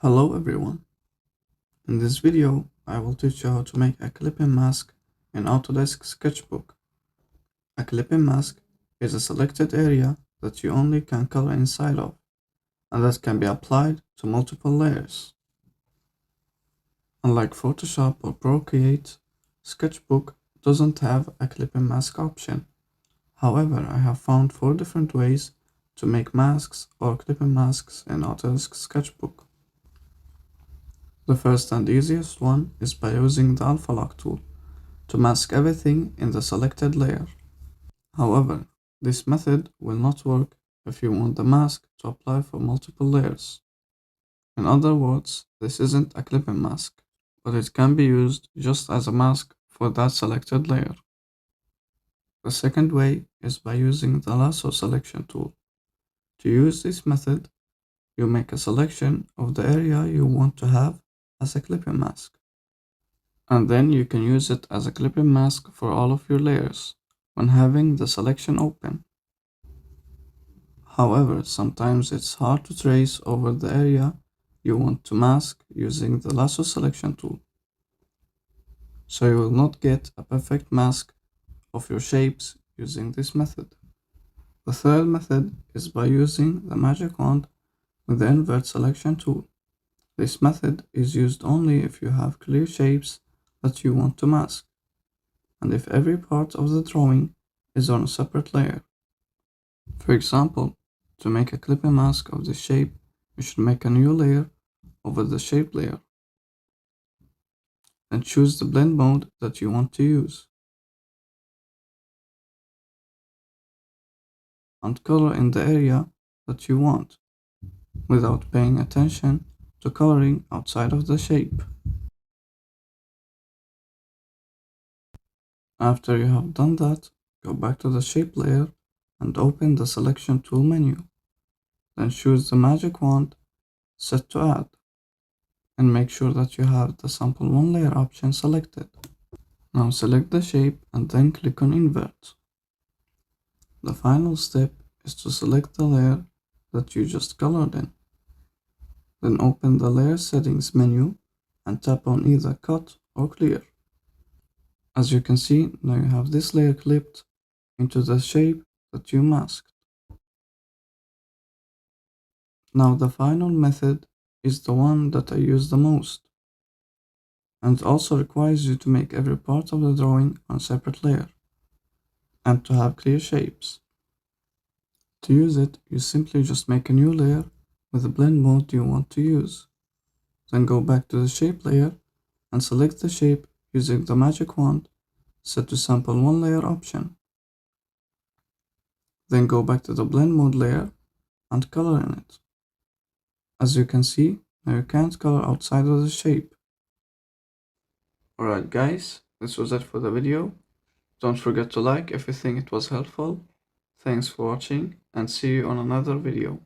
Hello everyone. In this video, I will teach you how to make a clipping mask in Autodesk Sketchbook. A clipping mask is a selected area that you only can color inside of, and that can be applied to multiple layers. Unlike Photoshop or Procreate, Sketchbook doesn't have a clipping mask option. However, I have found 4 different ways to make masks or clipping masks in Autodesk Sketchbook. The first and easiest one is by using the Alphalock tool to mask everything in the selected layer. However, this method will not work if you want the mask to apply for multiple layers. In other words, this isn't a clipping mask, but it can be used just as a mask for that selected layer. The second way is by using the Lasso selection tool. To use this method, you make a selection of the area you want to have as a clipping mask, and then you can use it as a clipping mask for all of your layers when having the selection open. However, sometimes it's hard to trace over the area you want to mask using the Lasso selection tool, so you will not get a perfect mask of your shapes using this method. The third method is by using the magic wand with the Invert selection tool. This method is used only if you have clear shapes that you want to mask, and if every part of the drawing is on a separate layer. For example, to make a clipping mask of this shape, you should make a new layer over the shape layer. Then choose the blend mode that you want to use, and color in the area that you want, without paying attention to coloring outside of the shape. After you have done that, go back to the shape layer and open the selection tool menu. Then choose the magic wand, set to add, and make sure that you have the sample 1 layer option selected. Now select the shape and then click on invert. The final step is to select the layer that you just colored in. Then open the layer settings menu and tap on either cut or clear. As you can see, now you have this layer clipped into the shape that you masked. Now the final method is the one that I use the most, and also requires you to make every part of the drawing on a separate layer, and to have clear shapes. To use it, you simply just make a new layer with the blend mode you want to use. Then go back to the shape layer and select the shape using the magic wand set to sample 1 layer option. Then go back to the blend mode layer and color in it. As you can see, now you can't color outside of the shape. Alright guys, this was it for the video. Don't forget to like if you think it was helpful. Thanks for watching and see you on another video.